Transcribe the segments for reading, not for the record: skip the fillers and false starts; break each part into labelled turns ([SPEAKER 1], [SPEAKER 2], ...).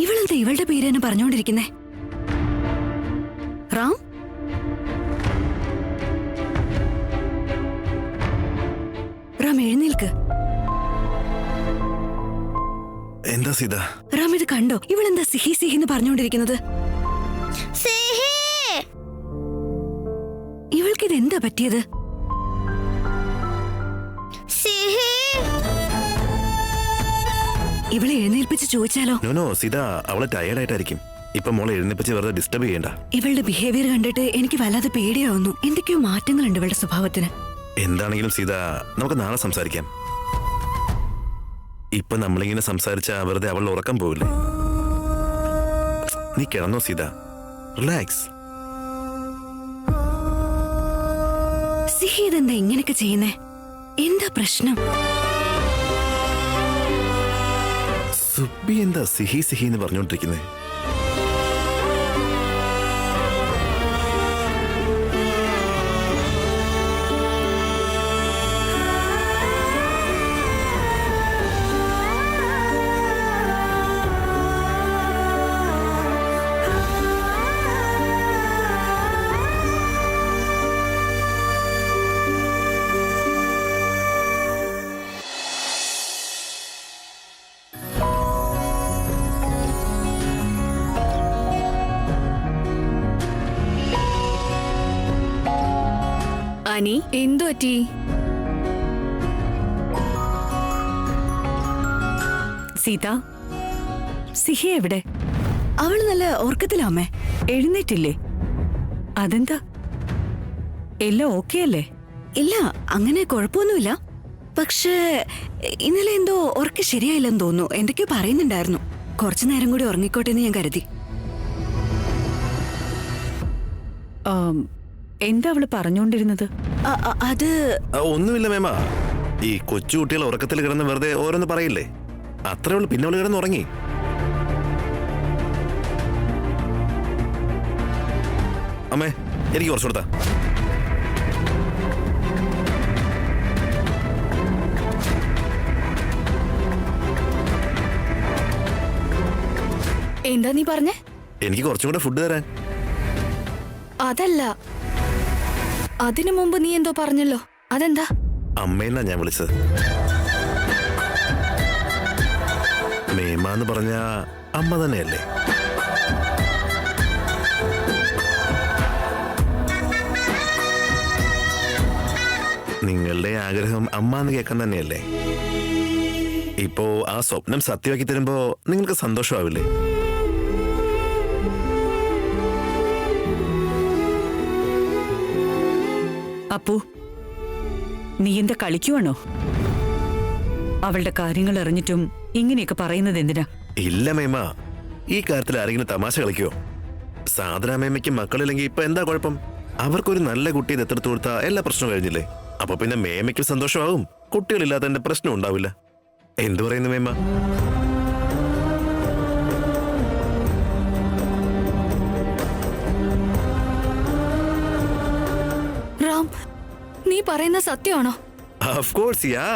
[SPEAKER 1] ഇവളെന്താ ഇവളുടെ പേര് തന്നെ പറഞ്ഞുകൊണ്ടിരിക്കുന്നേ? റാം, റാം എഴുന്നേൽക്ക്.
[SPEAKER 2] എന്താ സീത?
[SPEAKER 1] റാം ഇത് കണ്ടോ? ഇവളെന്താ സിഹി സിഹി എന്ന് പറഞ്ഞുകൊണ്ടിരിക്കുന്നത്? ഇവൾക്ക് ഇത് എന്താ പറ്റിയത്? ഇവളെ എഴുന്നേൽപ്പിച്ച് ചോദിച്ചാലോ?
[SPEAKER 2] നോ സീത, അവളെ ടയേർഡായിട്ടായിരിക്കും. ഇപ്പൊ മോളെ എഴുന്നേൽപ്പിച്ച് വെറുതെ ഡിസ്റ്റർബ് ചെയ്യണ്ട.
[SPEAKER 1] ഇവളുടെ ബിഹേവിയർ കണ്ടിട്ട് എനിക്ക് വല്ലാതെ പേടിയാവുന്നു. എന്തൊക്കെയോ മാറ്റങ്ങളുണ്ട് ഇവളുടെ സ്വഭാവത്തിന്.
[SPEAKER 2] എന്താണെങ്കിലും സീത, നമുക്ക് നാളെ സംസാരിക്കാം. ഇപ്പൊ നമ്മളിങ്ങനെ സംസാരിച്ച വെറുതെ അവളുടെ ഉറക്കം പോവില്ലേ? നീ കിടന്നോ സീത, റിലാക്സ്.
[SPEAKER 1] സിഹി ഇതെന്താ ഇങ്ങനെയൊക്കെ ചെയ്യുന്നേ? എന്താ പ്രശ്നം?
[SPEAKER 2] സുബി എന്താ സിഹി സിഹി എന്ന് പറഞ്ഞോണ്ടിരിക്കുന്നേ?
[SPEAKER 3] അനി, എന്തു പറ്റി?
[SPEAKER 4] സീത, സിഹി എവിടെ?
[SPEAKER 1] അവള് നല്ല ഉറക്കത്തിലാമേ.
[SPEAKER 4] എഴുന്നേറ്റില്ലേ? അതെന്താ? എല്ലാം ഓക്കെ അല്ലേ?
[SPEAKER 1] ഇല്ല, അങ്ങനെ കുഴപ്പമൊന്നുമില്ല. പക്ഷേ ഇന്നലെ എന്തോ ഉറക്കം ശരിയായില്ലെന്ന് തോന്നുന്നു. എന്തൊക്കെയോ പറയുന്നുണ്ടായിരുന്നു. കുറച്ചു നേരം കൂടി ഉറങ്ങിക്കോട്ടെ എന്ന് ഞാൻ കരുതി.
[SPEAKER 4] എന്താ അവള് പറഞ്ഞോണ്ടിരുന്നത്?
[SPEAKER 1] അത്
[SPEAKER 2] ഒന്നുമില്ല മേമ. ഈ കൊച്ചു കുട്ടികൾ ഉറക്കത്തിൽ കിടന്ന് വെറുതെ ഓരോന്ന് പറയില്ലേ, അത്രേ ഉള്ളൂ. പിന്നെ അവള് കിടന്ന് ഉറങ്ങി. അമ്മേ, എനിക്ക് കുറച്ചു കൊടുത്താ.
[SPEAKER 3] എന്താ നീ പറഞ്ഞേ?
[SPEAKER 2] എനിക്ക് കുറച്ചും കൂടെ ഫുഡ് തരാൻ.
[SPEAKER 3] അതല്ല, അതിനു മുമ്പ് നീ എന്തോ പറഞ്ഞല്ലോ, അതെന്താ?
[SPEAKER 2] അമ്മയെന്നാ ഞാൻ വിളിച്ചത്. മേമ എന്ന് പറഞ്ഞ അമ്മ തന്നെയല്ലേ? നിങ്ങളുടെ ആഗ്രഹം അമ്മ എന്ന് കേൾക്കാൻ തന്നെയല്ലേ? ഇപ്പോ ആ സ്വപ്നം സത്യമാക്കി തരുമ്പോ നിങ്ങൾക്ക് സന്തോഷമാവില്ലേ?
[SPEAKER 4] അപ്പു, നീ എന്താ കളിക്കുവാണോ? അവളുടെ കാര്യങ്ങൾ അറിഞ്ഞിട്ടും ഇങ്ങനെയൊക്കെ പറയുന്നത് എന്തിനാ?
[SPEAKER 2] ഇല്ല മേമ, ഈ കാര്യത്തിൽ ആരെങ്കിലും തമാശ കളിക്കോ? സാധനാമേമ്മയ്ക്ക് മക്കളില്ലെങ്കിൽ ഇപ്പൊ എന്താ കുഴപ്പം? അവർക്കൊരു നല്ല കുട്ടിയെ ദത്തെടുത്ത് കൊടുത്താൽ എല്ലാ പ്രശ്നവും കഴിഞ്ഞില്ലേ? അപ്പൊ പിന്നെ മേമയ്ക്കും സന്തോഷമാവും, കുട്ടികളില്ലാത്തതിന്റെ പ്രശ്നം ഉണ്ടാവില്ല. എന്തു പറയുന്നു മേമ?
[SPEAKER 3] റാം, നീ പറയുന്ന സത്യമാണോ?
[SPEAKER 2] ഓഫ് കോഴ്സ് യാ.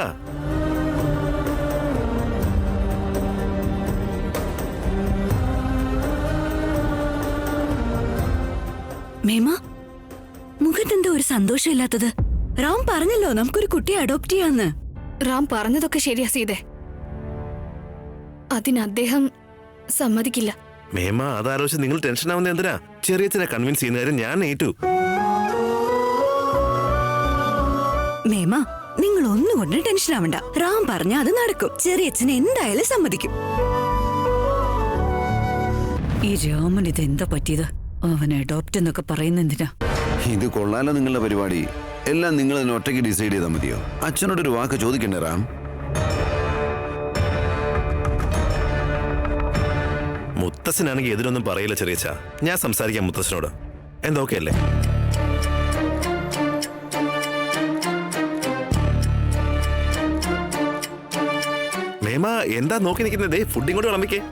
[SPEAKER 1] മേമ, മുഖത്തെന്താ ഒരു സന്തോഷമില്ലാത്തത്? റാം പറഞ്ഞല്ലോ നമുക്കൊരു കുട്ടിയെ അഡോപ്റ്റ് ചെയ്യാന്ന്.
[SPEAKER 3] റാം പറഞ്ഞതൊക്കെ ശരിയാ സീതേ. അതിന് അദ്ദേഹം സമ്മതിക്കില്ല.
[SPEAKER 2] മേമ, അതാലോചിച്ച് നിങ്ങൾ ടെൻഷൻ ആവുന്ന എന്തിനാ? ചെറിയച്ഛനെ കൺവിൻസ് ചെയ്യുന്ന കാര്യം ഞാൻ ഏറ്റു.
[SPEAKER 1] മേമ, നിങ്ങൾ ഒന്നുകൊണ്ട് ടെൻഷൻ ആവണ്ട. റാം പറഞ്ഞ അത് നടക്കും. ചെറിയച്ഛന് എന്തായാലും സമ്മതിക്കും.
[SPEAKER 4] ഈ രാമൻ ഇത് എന്താ പറ്റിയത്? അവൻ അഡോപ്റ്റ് എന്നൊക്കെ പറയുന്ന എന്തിനാ?
[SPEAKER 5] ഇത് കൊള്ളാലോ നിങ്ങളുടെ പരിപാടി. എല്ലാം നിങ്ങൾ തന്നെ ഒറ്റയ്ക്ക് ഡിസൈഡ് ചെയ്താൽ മതിയോ? അച്ഛനോടൊരു വാക്ക് ചോദിക്കണ്ടേ റാം?
[SPEAKER 2] മുത്തച്ഛനാണെങ്കിൽ എതിരൊന്നും പറയില്ല ചെറിയച്ഛ. ഞാൻ സംസാരിക്കാം മുത്തച്ഛനോട്. എന്തൊക്കെ അല്ലേ? മേമ, എന്താ നോക്കി നിൽക്കുന്നത്? ഫുഡ് ഇങ്ങോട്ട് വിളമ്പിക്കേ.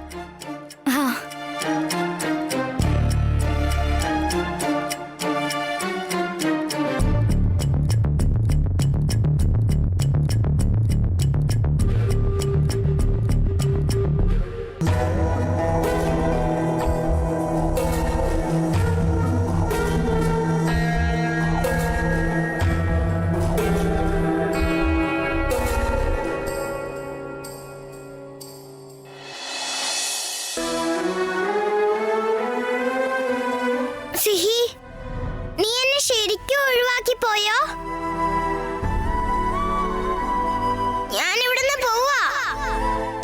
[SPEAKER 6] സിഹി, നീ എന്നെ ശരിക്കും ഒഴിവാക്കി പോയോ? ഞാൻ ഇവിടുന്ന് പോവാ.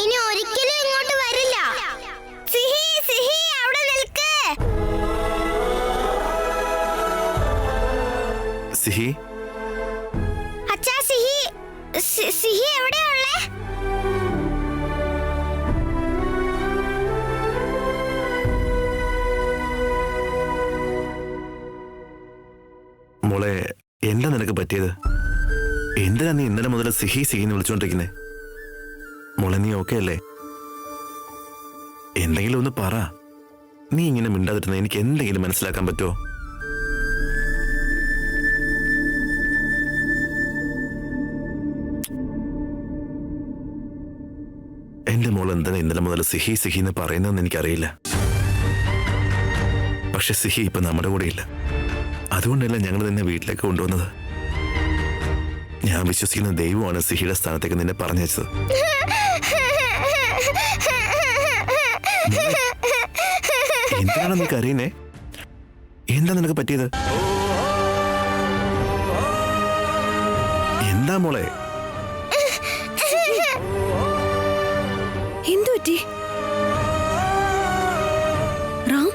[SPEAKER 6] ഇനി ഒരിക്കലും ഇങ്ങോട്ട് വരില്ല. സിഹി, സിഹി, അവിടെ നിൽക്ക്.
[SPEAKER 2] സിഹി,
[SPEAKER 6] അച്ഛാ, സിഹി, സിഹി എവിടെയുള്ളേ?
[SPEAKER 2] മോളെ, എന്താ നിനക്ക് പറ്റിയത്? എന്തിനാ നീ ഇന്നലെ മുതൽ സിഹി സിഹിന്ന് വിളിച്ചോണ്ടിരിക്കുന്നേ? മോളെ, നീ ഓക്കെ അല്ലേ? എന്തെങ്കിലും ഒന്ന് പറ. നീ ഇങ്ങനെ മിണ്ടാതിരുന്ന എനിക്ക് എന്തെങ്കിലും മനസ്സിലാക്കാൻ പറ്റുമോ? എന്റെ മോൾ എന്തിനാ ഇന്നലെ മുതൽ സിഹി സിഹി എന്ന് പറയുന്നതെന്ന് എനിക്കറിയില്ല. പക്ഷെ സിഹി ഇപ്പൊ നമ്മുടെ കൂടെ ഇല്ല. അതുകൊണ്ടല്ല ഞങ്ങൾ നിന്നെ വീട്ടിലേക്ക് കൊണ്ടുവന്നത്. ഞാൻ വിശ്വസിക്കുന്ന ദൈവമാണ് സിഹിയുടെ സ്ഥാനത്തേക്ക് നിന്നെ പറഞ്ഞയച്ചത്. എന്തിനാണ് നീ കരയുന്നേ? എന്താ നിനക്ക് പറ്റിയത്? എന്താ മോളെ?
[SPEAKER 1] എന്തു പറ്റി? റാം,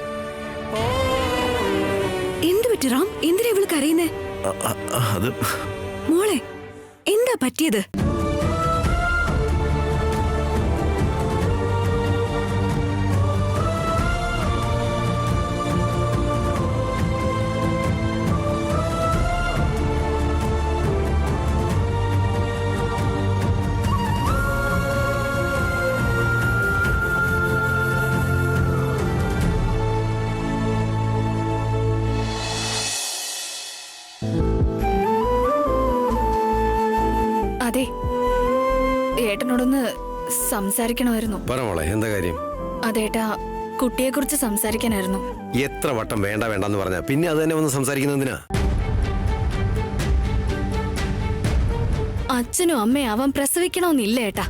[SPEAKER 1] എന്തു പറ്റി റാം? എന്തിനാ ഇവള് കരയുന്നേ?
[SPEAKER 2] അത്
[SPEAKER 1] മോളെ, എന്താ പറ്റിയത്?
[SPEAKER 3] അതെ, ഏട്ടനോടൊന്ന് സംസാരിക്കണമായിരുന്നു.
[SPEAKER 7] പറ മോളെ, എന്താ കാര്യം?
[SPEAKER 3] അതേട്ടാ, കുട്ടിയെക്കുറിച്ച് സംസാരിക്കാനായിരുന്നു.
[SPEAKER 7] എത്ര വട്ടം വേണ്ട വേണ്ടെന്ന് പറഞ്ഞ പിന്നെ അത് തന്നെ വന്ന് സംസാരിക്കുന്നതിനാ?
[SPEAKER 3] അച്ഛനും അമ്മയാവാൻ പ്രസവിക്കണമെന്നില്ല ഏട്ടാ.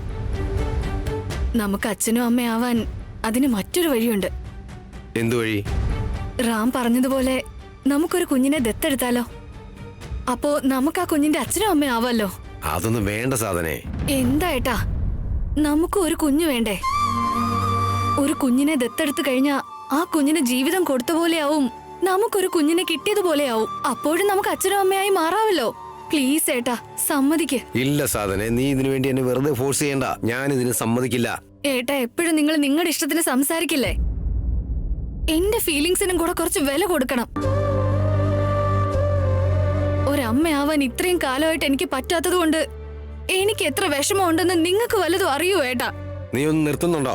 [SPEAKER 3] നമുക്ക് അച്ഛനും അമ്മയാവാൻ അതിന് മറ്റൊരു വഴിയുണ്ട്.
[SPEAKER 7] എന്തു വഴി?
[SPEAKER 3] റാം പറഞ്ഞതുപോലെ നമുക്കൊരു കുഞ്ഞിനെ ദത്തെടുത്താലോ? അപ്പോ നമുക്ക് ആ കുഞ്ഞിന്റെ അച്ഛനും അമ്മയാവാലോ?
[SPEAKER 7] അതൊന്നും വേണ്ട സാധനെ.
[SPEAKER 3] എന്താ ഏട്ടാ, നമുക്ക് ഒരു കുഞ്ഞു വേണ്ടേ? ഒരു കുഞ്ഞിനെ ദത്തെടുത്തു കഴിഞ്ഞാ ആ കുഞ്ഞിന് ജീവിതം കൊടുത്ത പോലെയാവും, നമുക്കൊരു കുഞ്ഞിനെ കിട്ടിയതുപോലെയാവും. അപ്പോഴും നമുക്ക് അച്ഛനും അമ്മയായി മാറാവല്ലോ. പ്ലീസ് ഏട്ടാ, സമ്മതിക്ക്.
[SPEAKER 7] ഇല്ല സാധനെ, നീ ഇതിനു വേണ്ടി എന്നെ വെറുതെ ഫോഴ്സ് ചെയ്യണ്ട. ഞാൻ ഇതിന് സമ്മതിക്കില്ല.
[SPEAKER 3] ഏട്ടാ, എപ്പോഴും നിങ്ങൾ നിങ്ങളുടെ ഇഷ്ടത്തിന് സംസാരിക്കില്ലേ? എന്റെ ഫീലിങ്സിനും കൂടെ കുറച്ച് വില കൊടുക്കണം. ഒരമ്മയാവാൻ ഇത്രയും കാലമായിട്ട് എനിക്ക് പറ്റാത്തത് കൊണ്ട് എനിക്ക് എത്ര വിഷമമുണ്ടെന്ന് നിങ്ങൾക്ക് വല്ലതും അറിയോ ഏട്ടാ?
[SPEAKER 7] നീ ഒന്ന് നിർത്തുന്നുണ്ടോ?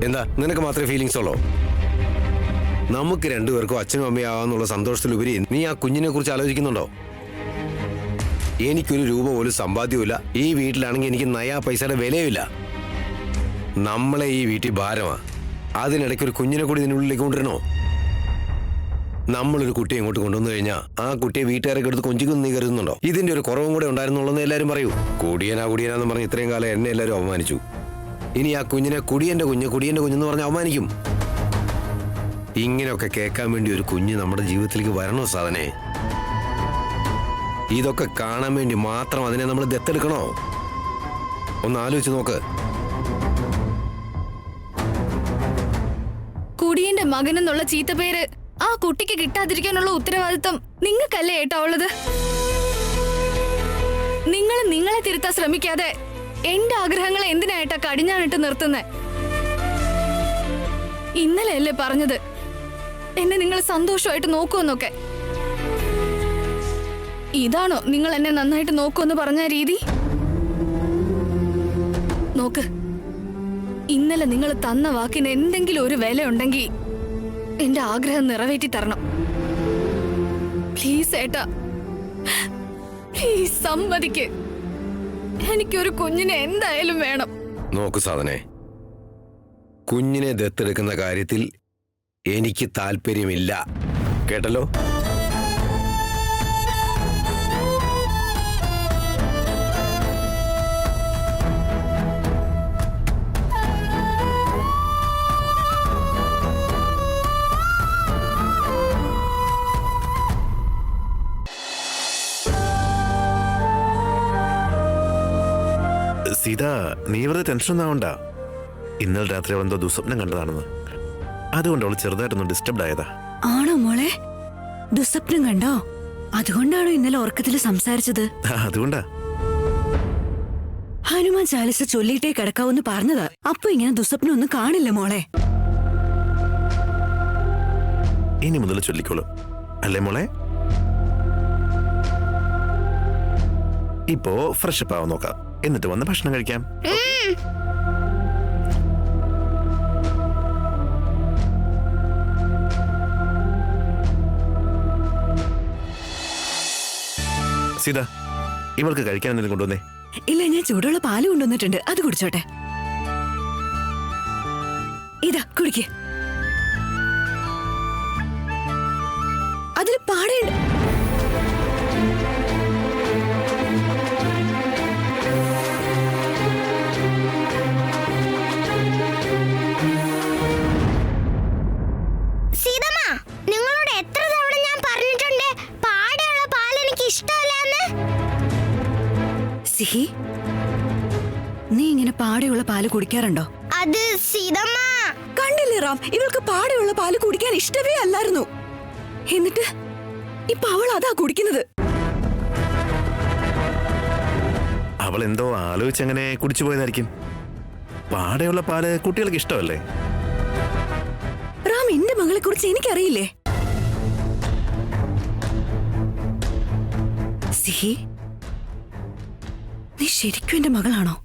[SPEAKER 7] എന്താ, നിനക്ക് മാത്രമേ ഫീലിങ്സ് ഉള്ളോ? നമുക്ക് രണ്ടുപേർക്കും അച്ഛനും അമ്മയാവാന്നുള്ള സന്തോഷത്തിലുപരി നീ ആ കുഞ്ഞിനെ കുറിച്ച് ആലോചിക്കുന്നുണ്ടോ? എനിക്കൊരു രൂപ പോലും സമ്പാദ്യമില്ല. ഈ വീട്ടിലാണെങ്കിൽ എനിക്ക് നയാ പൈസയുടെ വിലയുമില്ല. നമ്മളെ ഈ വീട്ടിൽ ഭാരമാ. അതിനിടയ്ക്ക് ഒരു കുഞ്ഞിനെ കൂടി ഇതിനുള്ളിലേക്ക് കൊണ്ടുവരണോ? നമ്മളൊരു കുട്ടിയെ ഇങ്ങോട്ട് കൊണ്ടുവന്നു കഴിഞ്ഞാൽ ആ കുട്ടിയെ വീട്ടുകാരൊക്കെ എടുത്ത് കൊഞ്ചിക്കുന്നു നീ കരുതുന്നുണ്ടോ? ഇതിന്റെ ഒരു കുറവും കൂടെ ഉണ്ടായിരുന്നുള്ളെന്ന് എല്ലാവരും പറയൂ. കുടിയനാന്ന് പറഞ്ഞ് ഇത്രയും കാലം എന്നെ എല്ലാവരും അവമാനിച്ചു. ഇനി ആ കുഞ്ഞിനെ കുടിയന്റെ കുഞ്ഞെന്ന് പറഞ്ഞ് അവമാനിക്കും. ഇങ്ങനെയൊക്കെ കേൾക്കാൻ വേണ്ടി ഒരു കുഞ്ഞ് നമ്മുടെ ജീവിതത്തിലേക്ക് വരണോ സാധനെ? ഇതൊക്കെ കാണാൻ വേണ്ടി മാത്രം അതിനെ നമ്മൾ ദത്തെടുക്കണോ? ഒന്ന് ആലോചിച്ച് നോക്ക്.
[SPEAKER 3] കുടിയന്റെ മകനെന്നുള്ള ചീത്തപ്പേര് ആ കുട്ടിക്ക് കിട്ടാതിരിക്കാനുള്ള ഉത്തരവാദിത്വം നിങ്ങൾക്കല്ലേ ഏട്ടാ ഉള്ളത്? നിങ്ങൾ നിങ്ങളെ തിരുത്താൻ ശ്രമിക്കാതെ എന്റെ ആഗ്രഹങ്ങളെ എന്തിനായിട്ടാ കടിഞ്ഞാണിട്ട് നിർത്തുന്നേ? ഇന്നലെയല്ലേ പറഞ്ഞത് എന്നെ നിങ്ങൾ സന്തോഷമായിട്ട് നോക്കുമെന്നൊക്കെ? ഇതാണോ നിങ്ങൾ എന്നെ നന്നായിട്ട് നോക്കുമെന്ന് പറഞ്ഞ രീതി? നോക്ക്, ഇന്നലെ നിങ്ങൾ തന്ന വാക്കിന് എന്തെങ്കിലും ഒരു വില ഉണ്ടെങ്കിൽ എന്റെ ആഗ്രഹം നിറവേറ്റി തരണം. പ്ലീസ് ഏട്ടാ, പ്ലീസ് സമ്മതിക്ക്. എനിക്കൊരു കുഞ്ഞിനെ എന്തായാലും വേണം.
[SPEAKER 7] നോക്ക് സാധനെ, കുഞ്ഞിനെ ദത്തെടുക്കുന്ന കാര്യത്തിൽ എനിക്ക് താല്പര്യമില്ല. കേട്ടല്ലോ?
[SPEAKER 2] നീ വെറുതെ ടെൻഷൻ ഒന്നും ആവണ്ട. ഇന്നലെ രാത്രി അവൾ എന്തോ ദുസ്വപ്നം കണ്ടതാണെന്ന്. അതുകൊണ്ട് അവൾ ചെറുതായിട്ടൊന്ന് ഡിസ്റ്റർബ്ഡ് ആയതാ.
[SPEAKER 1] ആണോ മോളെ? ദുസ്വപ്നം കണ്ടോ? അതുകൊണ്ടാണോ ഇന്നലെ ഉറക്കത്തിൽ സംസാരിച്ചത്?
[SPEAKER 2] അതുകൊണ്ടാ.
[SPEAKER 1] ഹനുമാൻ ചാലിസ ചൊല്ലിയിട്ടേ കിടക്കാവെന്ന് പറഞ്ഞതാ. അപ്പൊ ഇങ്ങനെ ദുസ്വപ്നം ഒന്നും കാണില്ല മോളെ.
[SPEAKER 2] ഇനി മുതൽ ചൊല്ലിക്കോളൂ അല്ലേ മോളെ? ഇപ്പോ ഫ്രഷപ്പ് ആവാൻ നോക്കാം, എന്നിട്ട് വന്ന് ഭക്ഷണം കഴിക്കാം. സീത, ഇവൾക്ക് കഴിക്കാൻ എന്തെങ്കിലും കൊണ്ടുവന്നേ.
[SPEAKER 1] ഇല്ല, ഞാൻ ചൂടുള്ള പാല് കൊണ്ടുവന്നിട്ടുണ്ട്, അത് കുടിച്ചോട്ടെ. ഇതാ കുടിക്ക്. അതിൽ പാടേണ്ട.
[SPEAKER 6] സീതമ്മ, നിങ്ങളോട് എത്ര തവണ ഞാൻ പറഞ്ഞിട്ടുണ്ട് പാടെയുള്ള പാൽ എനിക്ക് ഇഷ്ടമല്ലെന്ന്?
[SPEAKER 1] സിഹി, നീ ഇങ്ങനെ പാടെയുള്ള പാല് കുടിക്കാറുണ്ടോ?
[SPEAKER 6] അത് സീതമ്മ.
[SPEAKER 1] കണ്ടില്ലേ റാം, ഇവൾക്ക് പാടെയുള്ള പാല് കുടിക്കാൻ ഇഷ്ടമേ അല്ലായിരുന്നു. എന്നിട്ട് ഇപ്പൊ അവൾ അതാ കുടിക്കുന്നത്.
[SPEAKER 2] അവൾ എന്തോ ആലോചിച്ചങ്ങനെ കുടിച്ചു പോയതായിരിക്കും. പാടെയുള്ള പാല് കുട്ടികൾക്ക് ഇഷ്ടമല്ലേ?
[SPEAKER 1] റാം, എന്റെ മകളെ കുറിച്ച് എനിക്കറിയില്ലേ? സിഹി, നീ ശരിക്കും എന്റെ മകളാണോ?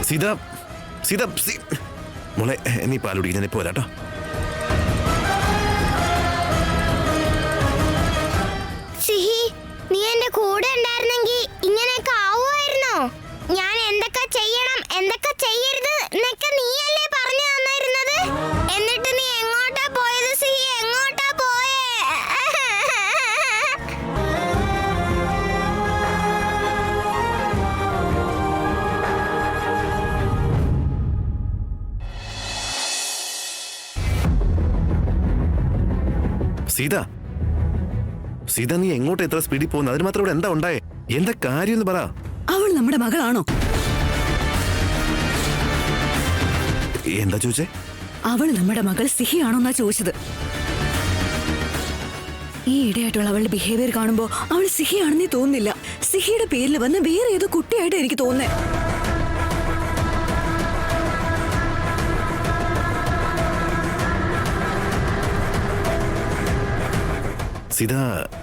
[SPEAKER 2] സീത, സീത, മോളെ നീ പാൽ കുടിക്കാൻ പോരാട്ടോ.
[SPEAKER 6] സിഹി, നീ എന്റെ കൂടെ ഉണ്ടായിരുന്നെങ്കിൽ ഇങ്ങനെയൊക്കെ ആവുമായിരുന്നോ? ഞാൻ എന്തൊക്കെ ചെയ്യണം എന്തൊക്കെ ചെയ്യരുത് എന്നൊക്കെ നീയല്ലേ പറഞ്ഞു തന്നിരുന്നത്. എന്നിട്ട് നീ എങ്ങോട്ടാ പോയത് സിഹി? എങ്ങോട്ടാ പോയേ?
[SPEAKER 2] സീത, സീത, നീ എങ്ങോട്ട് എത്ര സ്പീഡിൽ പോകുന്നു? അതിന് മാത്രം ഇവിടെ എന്താ ഉണ്ടായേ? എന്താ കാര്യം എന്ന് പറ.
[SPEAKER 1] അവൾ നമ്മുടെ മകളാണോ?
[SPEAKER 2] എന്താ ചോദിച്ചേ?
[SPEAKER 1] അവൾ നമ്മുടെ മകൾ സിഹിയാണോന്നാ ചോദിച്ചത്. ഈ ഇടയായിട്ടുള്ള അവളുടെ ബിഹേവിയർ കാണുമ്പോ അവൾ സിഹിയാണെന്നേ തോന്നുന്നില്ല. സിഹിയുടെ പേരിൽ വന്ന് വേറെ ഏതോ കുട്ടിയായിട്ട് എനിക്ക് തോന്നുന്നേ.
[SPEAKER 2] സീത,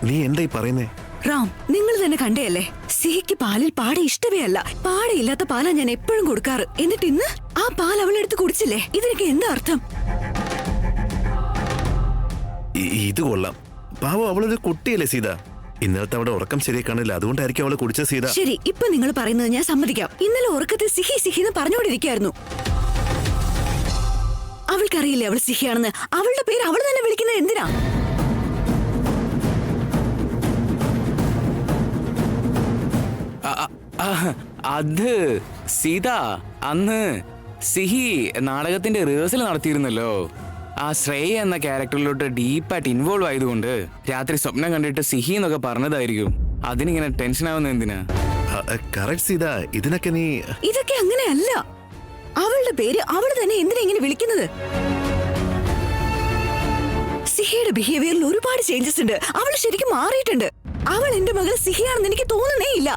[SPEAKER 2] നീ എന്താ ഈ പറയുന്നേ?
[SPEAKER 1] റാം, നിങ്ങൾ തന്നെ കണ്ടേയല്ലേ, സിഹിക്ക് പാലിൽ പാട ഇഷ്ടമേ അല്ല. പാടയില്ലാത്ത പാലാ ഞാൻ എപ്പോഴും കൊടുക്കാറ്. എന്നിട്ട് ഇന്ന് ആ പാൽ അവളെടുത്ത് കുടിച്ചില്ലേ? ഇതിനൊക്കെ എന്താ അർത്ഥം?
[SPEAKER 2] ഇത് കൊള്ളാം. പാവം, അവളൊരു കുട്ടിയല്ലേ സീത. ഇന്നലത്തെ അവിടെ ഉറക്കം ശരിയായി കാണില്ല, അതുകൊണ്ടായിരിക്കും അവള് കുടിച്ച. സീത,
[SPEAKER 1] ശരി, ഇപ്പൊ നിങ്ങൾ പറയുന്നത് ഞാൻ സമ്മതിക്കാം. ഇന്നലെ ഉറക്കത്തിൽ സിഹി സിഹി എന്ന് പറഞ്ഞുകൊണ്ടിരിക്കായിരുന്നു. അവൾക്കറിയില്ലേ അവൾ സിഹിയാണെന്ന്? അവളുടെ പേര് അവൾ തന്നെ വിളിക്കുന്നത് എന്തിനാ?
[SPEAKER 8] അത് സീത, അന്ന് സിഹി നാടകത്തിന്റെ റിഹേഴ്സൽ നടത്തിയിരുന്നല്ലോ. ആ ശ്രേയ എന്ന ക്യാരക്ടറിലോട്ട് ഡീപ്പായിട്ട് ഇൻവോൾവ് ആയതുകൊണ്ട് രാത്രി സ്വപ്നം കണ്ടിട്ട് സിഹി എന്നൊക്കെ പറഞ്ഞതായിരിക്കും. അതിനിങ്ങനെ ടെൻഷൻ ആവുന്ന എന്തിനാ?
[SPEAKER 2] കറക്റ്റ് സീത, ഇതിനൊക്കെ നീ.
[SPEAKER 1] ഇതൊക്കെ അങ്ങനെയല്ല. അവളുടെ പേര് അവൾ തന്നെ എന്തിനാ ഇങ്ങനെ വിളിക്കുന്നത്? സിഹിയുടെ ബിഹേവിയറിൽ ഒരുപാട് ചേഞ്ചസ് ഉണ്ട്. അവൾ ശരിക്കും മാറിയിട്ടുണ്ട്. അവൾ എന്റെ മകൾ സിഹിയാണെന്ന് എനിക്ക് തോന്നുന്നേ ഇല്ല.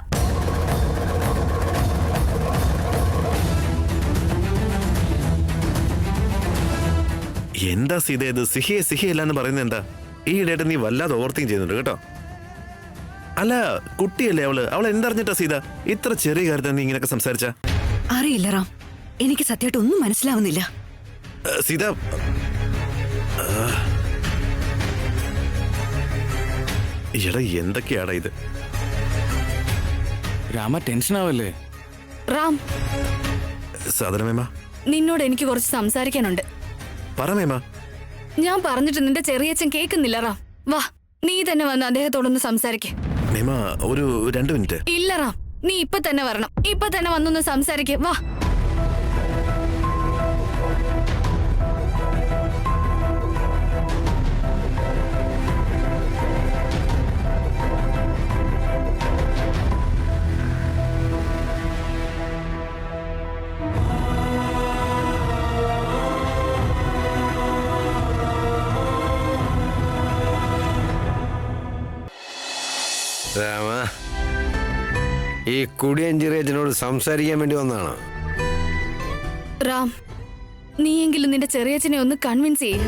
[SPEAKER 2] എന്താ സീത ഇത്? സിഹിയെ സിഹിയല്ല എന്ന് പറയുന്നത് എന്താ? ഈ ഇടയായിട്ട് നീ വല്ലാതെ ഓവർത്തിങ് ചെയ്യുന്നുണ്ട് കേട്ടോ. അല്ല, കുട്ടിയല്ലേ അവള്. അവൾ എന്തറിഞ്ഞിട്ടാ സീത ഇത്ര ചെറിയ കാര്യത്തിൽ നീ ഇങ്ങനെയൊക്കെ സംസാരിച്ച?
[SPEAKER 1] അറിയില്ല റാം, എനിക്ക് സത്യമായിട്ട് ഒന്നും മനസ്സിലാവുന്നില്ല.
[SPEAKER 2] സീത, എടാ എന്തൊക്കെയാടാ ഇത്?
[SPEAKER 8] രാമ ടെൻഷൻ ആവല്ലേ?
[SPEAKER 3] റാം,
[SPEAKER 2] സാധനമേമ,
[SPEAKER 3] നിന്നോട് എനിക്ക് കുറച്ച് സംസാരിക്കാനുണ്ട്.
[SPEAKER 2] പറമേമ.
[SPEAKER 3] ഞാൻ പറഞ്ഞിട്ട് നിന്റെ ചെറിയച്ഛൻ കേൾക്കുന്നില്ല. റാം, വാ, നീ തന്നെ വന്ന് അദ്ദേഹത്തോടൊന്ന് സംസാരിക്കേ.
[SPEAKER 2] മേമ, ഒരു 2 മിനിറ്റ്.
[SPEAKER 3] ഇല്ല റാം, നീ ഇപ്പൊ തന്നെ വരണം. ഇപ്പൊ തന്നെ വന്നൊന്ന് സംസാരിക്കേ. വാ.
[SPEAKER 7] രാമ, ഈ കുടിയൻ ചെറിയച്ഛനോട് സംസാരിക്കാൻ വേണ്ടി വന്നാണോ?
[SPEAKER 3] റാം, നീയെങ്കിലും നിന്റെ ചെറിയച്ഛനെ ഒന്ന് കൺവിൻസ് ചെയ്യും.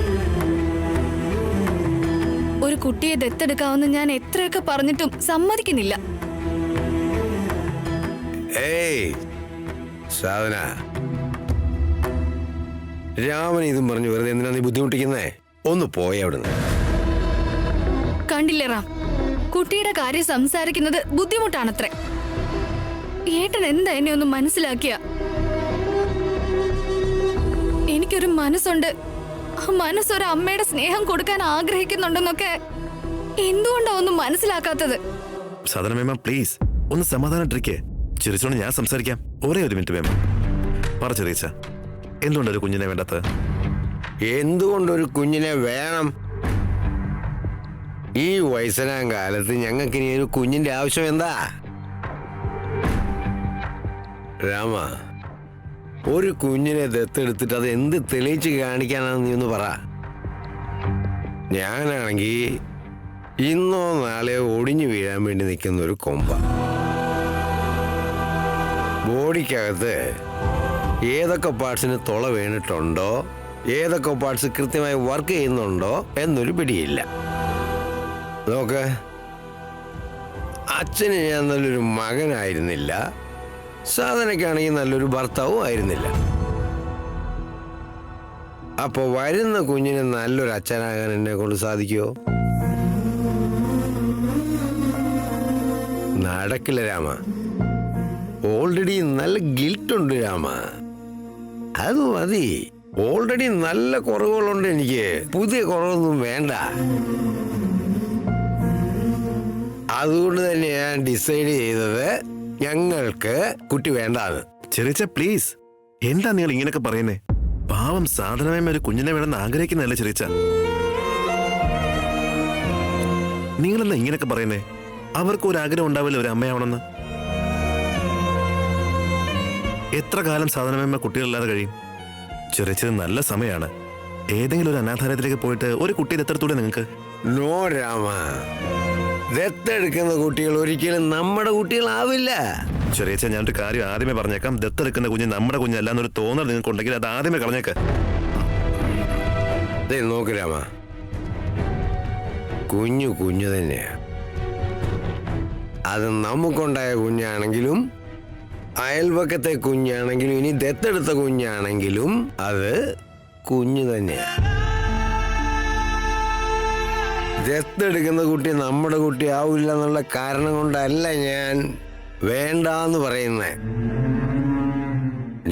[SPEAKER 3] ഒരു കുട്ടിയെ ദത്തെടുക്കാമെന്ന് ഞാൻ എത്രയൊക്കെ പറഞ്ഞിട്ടും സമ്മതിക്കുന്നില്ല.
[SPEAKER 7] ഏയ് സാധന, രാമൻ ഇതും പറഞ്ഞു വെറുതെ എന്തിനാ നീ ബുദ്ധിമുട്ടിക്കുന്നേ? ഒന്ന് പോയി അവിടുന്ന്.
[SPEAKER 3] കണ്ടില്ലേ റാം, കുട്ടിയുടെ കാര്യം സംസാരിക്കുന്നത് ബുദ്ധിമുട്ടാണത്രേ. ഏട്ടൻ എന്താ എന്നെ ഒന്ന് മനസ്സിലാക്കിയ? എനിക്കൊരു മനസ്സുണ്ട്. ആ മനസ്സൊരു അമ്മയുടെ സ്നേഹം കൊടുക്കാൻ ആഗ്രഹിക്കുന്നുണ്ടെന്നൊക്കെ എന്തുകൊണ്ടാ ഒന്നും മനസ്സിലാക്കാത്തത്?
[SPEAKER 2] സാധന മേമ പ്ലീസ് ഒന്ന് സമാധാനായിട്ടിരിക്കേ. ചിരിച്ചോണ്ട് ഞാൻ സംസാരിക്കാം. ഒരേ ഒരു മിനിറ്റ് മേമ. പറ ചെറിയച്ച, എന്തുകൊണ്ടൊരു കുഞ്ഞിനെ വേണ്ടാത്തത്?
[SPEAKER 7] എന്തുകൊണ്ടൊരു കുഞ്ഞിനെ വേണം? ഈ വയസ്സനാം കാലത്ത് ഞങ്ങൾക്ക് ഇനി ഒരു കുഞ്ഞിന്റെ ആവശ്യം എന്താ? രാമ, ഒരു കുഞ്ഞിനെ ദത്തെടുത്തിട്ട് അത് എന്ത് തെളിയിച്ച് കാണിക്കാനാണെന്ന് നീ ഒന്ന് പറ. ഞാനാണെങ്കിൽ ഇന്നോ നാളെയോ ഒടിഞ്ഞു വീഴാൻ വേണ്ടി നിൽക്കുന്ന ഒരു കൊമ്പ. ബോഡിക്കകത്ത് ഏതൊക്കെ പാർട്സിന് തുള വീണിട്ടുണ്ടോ, ഏതൊക്കെ പാർട്സ് കൃത്യമായി വർക്ക് ചെയ്യുന്നുണ്ടോ എന്നൊരു പിടിയില്ല. നോക്ക്, അച്ഛന് ഞാൻ നല്ലൊരു മകനായിരുന്നില്ല, സാധനയ്ക്കാണെങ്കിൽ നല്ലൊരു ഭർത്താവും ആയിരുന്നില്ല. അപ്പൊ വരുന്ന കുഞ്ഞിന് നല്ലൊരു അച്ഛനാകാൻ എന്നെ കൊണ്ട് സാധിക്കുമോ? നടക്കില്ല രാമ. ഓൾറെഡി നല്ല ഗിൽട്ടുണ്ട് രാമ. അത് മതി. ഓൾറെഡി നല്ല കുറവുകളുണ്ട് എനിക്ക്. പുതിയ കുറവൊന്നും വേണ്ട. അതുകൊണ്ട് തന്നെ ഞാൻ ഡിസൈഡ് ചെയ്തത് ഞങ്ങൾക്ക് കുട്ടി വേണ്ടാന്ന്.
[SPEAKER 2] ചെറിയച്ച പ്ലീസ്, എന്താ നിങ്ങൾ ഇങ്ങനെയൊക്കെ പറയുന്നേ? പാവം സാധനമേമ ഒരു കുഞ്ഞിനെ വേണമെന്ന് ആഗ്രഹിക്കുന്നതല്ലേ ചെറിയച്ച? നിങ്ങളെന്താ ഇങ്ങനെയൊക്കെ പറയുന്നേ? അവർക്ക് ഒരു ആഗ്രഹം ഉണ്ടാവില്ല ഒരു അമ്മയാവണമെന്ന്. എത്ര കാലം സാധനമേമ കുട്ടികളില്ലാതെ കഴിയും? ചെറിയച്ചത് നല്ല സമയമാണ്. ഏതെങ്കിലും ഒരു അനാഥാലയത്തിലേക്ക് പോയിട്ട് ഒരു കുട്ടിയെ ദത്തെടുത്തൂടെ നിങ്ങൾക്ക്?
[SPEAKER 7] നോ രാമ, ദത്തെടുക്കുന്ന കുട്ടികൾ ഒരിക്കലും നമ്മുടെ കുട്ടികളാവില്ല.
[SPEAKER 2] ചെറിയച്ച, ഞാനൊരു കാര്യം ആദ്യമേ പറഞ്ഞേക്കാം. ദത്തെടുക്കുന്ന കുഞ്ഞ് നമ്മുടെ കുഞ്ഞല്ല എന്നൊരു തോന്നൽ നിങ്ങൾക്ക് ഉണ്ടെങ്കിൽ അത് ആദ്യമേ കളഞ്ഞേക്ക്.
[SPEAKER 7] നോക്ക് രാമ, കുഞ്ഞു കുഞ്ഞു തന്നെയാ. അത് നമുക്കുണ്ടായ കുഞ്ഞാണെങ്കിലും അയൽപക്കത്തെ കുഞ്ഞാണെങ്കിലും ഇനി ദത്തെടുത്ത കുഞ്ഞാണെങ്കിലും അത് കുഞ്ഞു തന്നെയാ. ദത്തെടുക്കുന്ന കുട്ടി നമ്മുടെ കുട്ടി ആവില്ല എന്നുള്ള കാരണം കൊണ്ടല്ല ഞാൻ വേണ്ടാന്ന് പറയുന്നത്.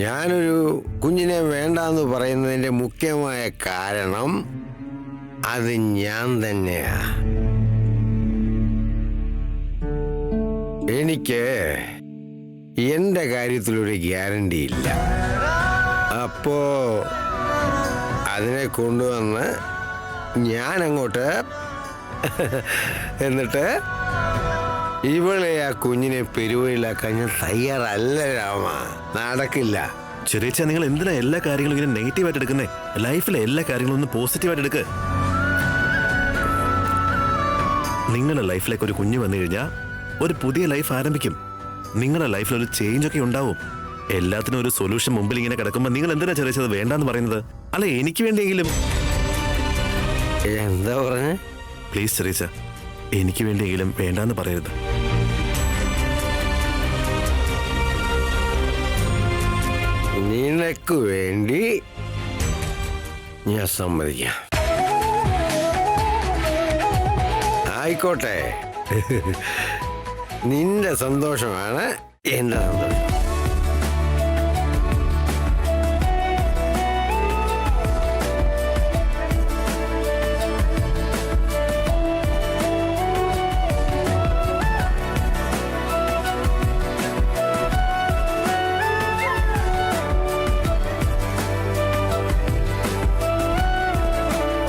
[SPEAKER 7] ഞാനൊരു കുഞ്ഞിനെ വേണ്ടാന്ന് പറയുന്നതിൻ്റെ മുഖ്യമായ കാരണം അത് ഞാൻ തന്നെയാ. എനിക്ക് എൻ്റെ കാര്യത്തിലൊരു ഗ്യാരണ്ടി ഇല്ല. അപ്പോ അതിനെ കൊണ്ടുവന്ന് ഞാൻ അങ്ങോട്ട് എന്നിട്ട് ഇവളെ ആ കുഞ്ഞിനെ പെരുവഴിയിലാക്കാൻ ഞാൻ തയ്യാറല്ല രാമ. നടക്കില്ല.
[SPEAKER 2] ചെറിയച്ച, നിങ്ങൾ എന്തിനാ എല്ലാ കാര്യങ്ങളും ഇങ്ങനെ നെഗറ്റീവായിട്ട് എടുക്കുന്നേ? ലൈഫിലെ എല്ലാ കാര്യങ്ങളും ഒന്ന് പോസിറ്റീവായിട്ട് എടുക്ക്. നിങ്ങളുടെ ലൈഫിലേക്ക് ഒരു കുഞ്ഞ് വന്നു കഴിഞ്ഞാൽ ഒരു പുതിയ ലൈഫ് ആരംഭിക്കും. നിങ്ങളുടെ ലൈഫിൽ ഒരു ചേഞ്ച് ഒക്കെ ഉണ്ടാവും. എല്ലാത്തിനും ഒരു സൊല്യൂഷൻ മുമ്പിൽ ഇങ്ങനെ കിടക്കുമ്പോൾ നിങ്ങൾ എന്തിനാ ചെറിയച്ചത് വേണ്ടാന്ന് പറയുന്നത്? അല്ല, എനിക്ക് വേണ്ടിയെങ്കിലും.
[SPEAKER 7] എന്താ പറഞ്ഞേ?
[SPEAKER 2] പ്ലീസ് ചെറിയച്ച, എനിക്ക് വേണ്ടിയെങ്കിലും വേണ്ടാന്ന് പറയരുത്.
[SPEAKER 7] നിനക്ക് വേണ്ടി ഞാൻ സമ്മതിക്കാം. ആയിക്കോട്ടെ, നിന്റെ സന്തോഷമാണ് എന്റെ സന്തോഷം.